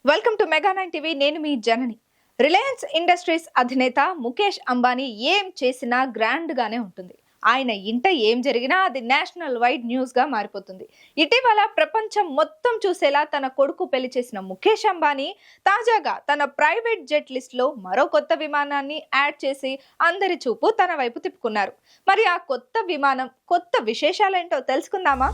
Welcome to మెగా9 TV. నేను మీ జనని. Reliance industries అధినేత ముఖేష్ అంబానీ ఏం చేసినా గ్రాండ్ గానే ఉంటుంది. ఆయన ఇంట ఏం జరిగినా అది నేషనల్ వైడ్ న్యూస్ గా మారిపోతుంది. ఇటీవల ప్రపంచం మొత్తం చూసేలా తన కొడుకు పెళ్లి చేసిన ముఖేష్ అంబానీ తాజాగా తన ప్రైవేట్ జెట్ లిస్ట్ లో మరో కొత్త విమానాన్ని యాడ్ చేసి అందరి చూపు తన వైపు తిప్పుకున్నారు. మరి ఆ కొత్త విమానం కొత్త విశేషాలేంటో తెలుసుకుందామా?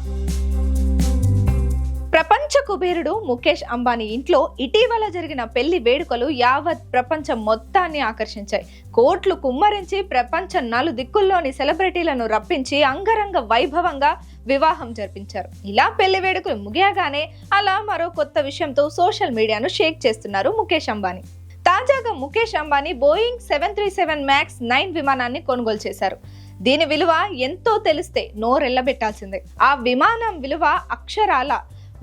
ప్రపంచ కుబేరుడు ముఖేష్ అంబానీ ఇంట్లో ఇటీవల జరిగిన పెళ్లి వేడుకలు యావత్ ప్రపంచం మొత్తాన్ని ఆకర్షించాయి. కోట్లు కుమ్మరించి ప్రపంచ నలుదిక్కుల్లోని సెలబ్రిటీలను రప్పించి అంగరంగ వైభవంగా వివాహం జరిపించారు. ఇలా పెళ్లి వేడుకలు ముగియగానే అలా మరో కొత్త విషయంతో సోషల్ మీడియాను షేక్ చేస్తున్నారు ముఖేష్ అంబానీ. తాజాగా ముఖేష్ అంబానీ బోయింగ్ 737 MAX 9 విమానాన్ని కొనుగోలు చేశారు. దీని విలువ ఎంతో తెలిస్తే నోరెళ్లబెట్టాల్సిందే. ఆ విమానం విలువ అక్షరాల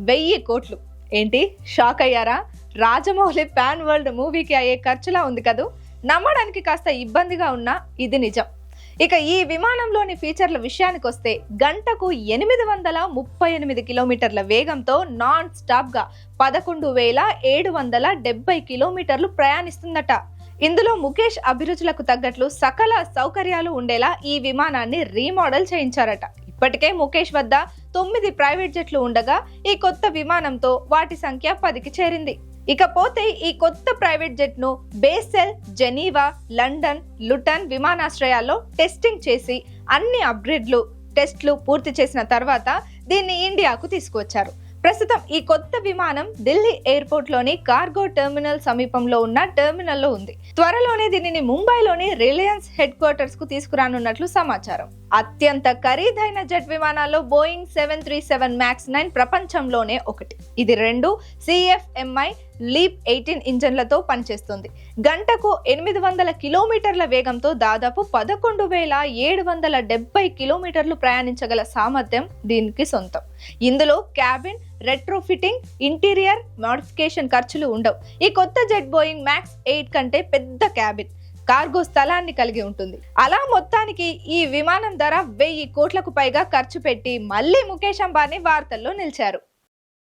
1000 కోట్లు. ఏంటి, షాక్ అయ్యారా? రాజమౌళి పాన్ వరల్డ్ మూవీకి అయ్యే ఖర్చులా ఉంది కదూ. నమ్మడానికి కాస్త ఇబ్బందిగా ఉన్నా ఇది నిజం. ఇక ఈ విమానంలోని ఫీచర్ల విషయానికి వస్తే గంటకు 838 కిలోమీటర్ల వేగంతో నాన్ స్టాప్ గా 11,770 కిలోమీటర్లు ప్రయాణిస్తుందట. ఇందులో ముఖేష్ అభిరుచులకు తగ్గట్లు సకల సౌకర్యాలు ఉండేలా ఈ విమానాన్ని రీమోడల్ చేయించారట. ఇప్పటికే ముఖేష్ వద్ద 9 ప్రైవేట్ జెట్లు ఉండగా ఈ కొత్త విమానంతో వాటి సంఖ్య 10కి చేరింది. ఇకపోతే ఈ కొత్త ప్రైవేట్ జెట్ ను బేసెల్, జెనీవా, లండన్, లుటన్ విమానాశ్రయాల్లో టెస్టింగ్ చేసి అన్ని అప్గ్రేడ్లు టెస్ట్లు పూర్తి చేసిన తర్వాత దీన్ని ఇండియాకు తీసుకువచ్చారు. ప్రస్తుతం ఈ కొత్త విమానం ఢిల్లీ ఎయిర్పోర్ట్ లోని కార్గో టెర్మినల్ సమీపంలో ఉన్న టెర్మినల్లో ఉంది. త్వరలోనే దీనిని ముంబైలోని రిలయన్స్ హెడ్ క్వార్టర్స్ కు తీసుకురానున్నట్లు సమాచారం. అత్యంత ఖరీదైన జెట్ విమానాల్లో బోయింగ్ 737 MAX 9 ప్రపంచంలోనే ఒకటి. ఇది 2 CFMI లీప్ 18 ఇంజన్లతో పనిచేస్తుంది. గంటకు 800 కిలోమీటర్ల వేగంతో దాదాపు 11,770 కిలోమీటర్లు ప్రయాణించగల సామర్థ్యం దీనికి సొంతం. ఇందులో క్యాబిన్ రెట్రోఫిటింగ్, ఇంటీరియర్ మాడిఫికేషన్ ఖర్చులు ఉండవు. ఈ కొత్త జెట్ బోయింగ్ MAX 8 కంటే పెద్ద క్యాబిన్, కార్గో స్థలాన్ని కలిగి ఉంటుంది. అలా మొత్తానికి ఈ విమానం ధర 1000 కోట్లకు పైగా ఖర్చు పెట్టి మళ్ళీ ముఖేష్ అంబానీ వార్తల్లో నిలిచారు.